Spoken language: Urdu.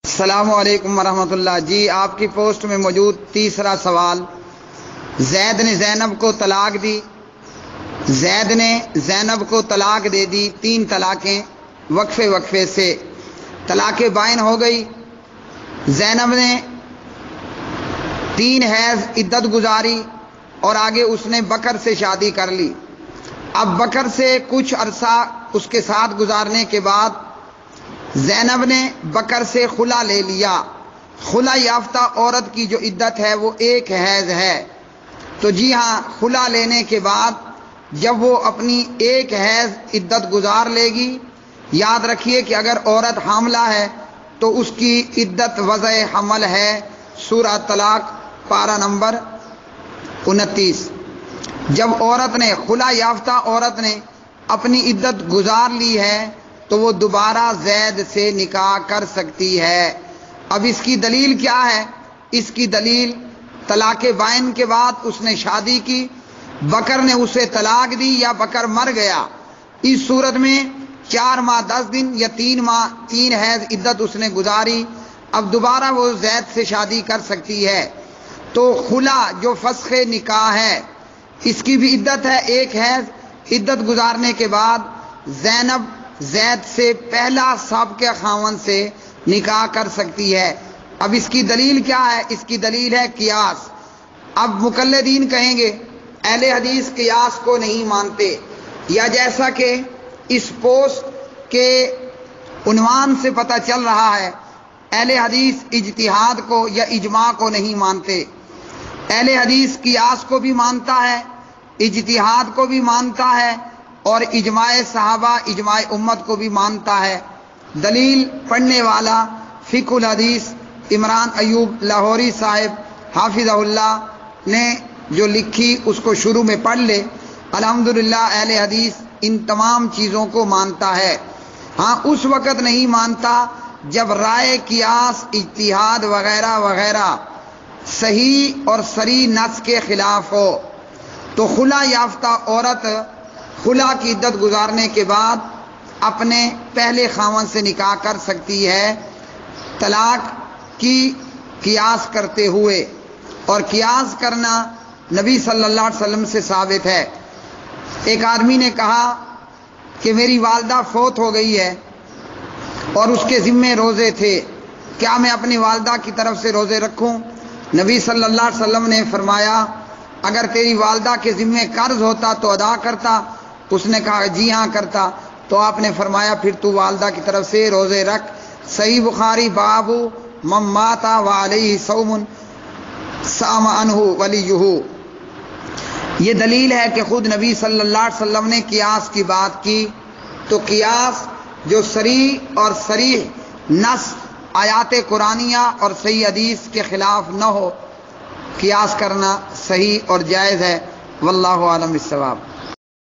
السلام علیکم ورحمۃ اللہ۔ جی آپ کی پوسٹ میں موجود تیسرا سوال، زید نے زینب کو طلاق دی، زید نے زینب کو طلاق دے دی، 3 طلاقیں وقفے سے طلاق بائن ہو گئی۔ زینب نے 3 حیض عدت گزاری اور آگے اس نے بکر سے شادی کر لی۔ اب بکر سے کچھ عرصہ اس کے ساتھ گزارنے کے بعد زینب نے بکر سے خلا لے لیا۔ خلا یافتہ عورت کی جو عدت ہے وہ 1 حیض ہے۔ تو جی ہاں، خلا لینے کے بعد جب وہ اپنی 1 حیض عدت گزار لے گی، یاد رکھیے کہ اگر عورت حاملہ ہے تو اس کی عدت وضع حمل ہے، سورہ طلاق پارہ نمبر 29۔ جب عورت نے خلا یافتہ عورت نے اپنی عدت گزار لی ہے تو وہ دوبارہ زید سے نکاح کر سکتی ہے۔ اب اس کی دلیل کیا ہے؟ اس کی دلیل طلاق بائن کے بعد اس نے شادی کی، بکر نے اسے طلاق دی یا بکر مر گیا، اس صورت میں 4 ماہ 10 دن یا 3 ماہ 3 حیض عدت اس نے گزاری، اب دوبارہ وہ زید سے شادی کر سکتی ہے۔ تو خلا جو فسخ نکاح ہے اس کی بھی عدت ہے 1 حیض۔ عدت گزارنے کے بعد زینب زید سے پہلا سابقہ خاوند سے نکاح کر سکتی ہے۔ اب اس کی دلیل کیا ہے؟ اس کی دلیل ہے قیاس۔ اب مقلدین کہیں گے اہل حدیث قیاس کو نہیں مانتے، یا جیسا کہ اس پوسٹ کے عنوان سے پتہ چل رہا ہے، اہل حدیث اجتہاد کو یا اجماع کو نہیں مانتے۔ اہل حدیث قیاس کو بھی مانتا ہے، اجتہاد کو بھی مانتا ہے، اور اجماع صحابہ اجماع امت کو بھی مانتا ہے۔ دلیل پڑھنے والا فقہ الحدیث عمران ایوب لاہوری صاحب حافظہ اللہ نے جو لکھی اس کو شروع میں پڑھ لے۔ الحمدللہ اہل حدیث ان تمام چیزوں کو مانتا ہے۔ ہاں اس وقت نہیں مانتا جب رائے قیاس اجتہاد وغیرہ وغیرہ صحیح اور صریح نص کے خلاف ہو۔ تو خلا یافتہ عورت خلا کی عدت گزارنے کے بعد اپنے پہلے خاوند سے نکاح کر سکتی ہے طلاق کی قیاس کرتے ہوئے، اور قیاس کرنا نبی صلی اللہ علیہ وسلم سے ثابت ہے۔ ایک آدمی نے کہا کہ میری والدہ فوت ہو گئی ہے اور اس کے ذمے روزے تھے، کیا میں اپنی والدہ کی طرف سے روزے رکھوں؟ نبی صلی اللہ علیہ وسلم نے فرمایا اگر تیری والدہ کے ذمے قرض ہوتا تو ادا کرتا؟ اس نے کہا جی ہاں کرتا۔ تو آپ نے فرمایا پھر تو والدہ کی طرف سے روزے رکھ۔ صحیح بخاری باب من مات وعلیہ صوم صام عنہ ولیہ۔ یہ دلیل ہے کہ خود نبی صلی اللہ علیہ وسلم نے قیاس کی بات کی۔ تو قیاس جو صریح اور صریح نص آیات قرآنیہ اور صحیح حدیث کے خلاف نہ ہو، قیاس کرنا صحیح اور جائز ہے۔ واللہ اعلم بالصواب۔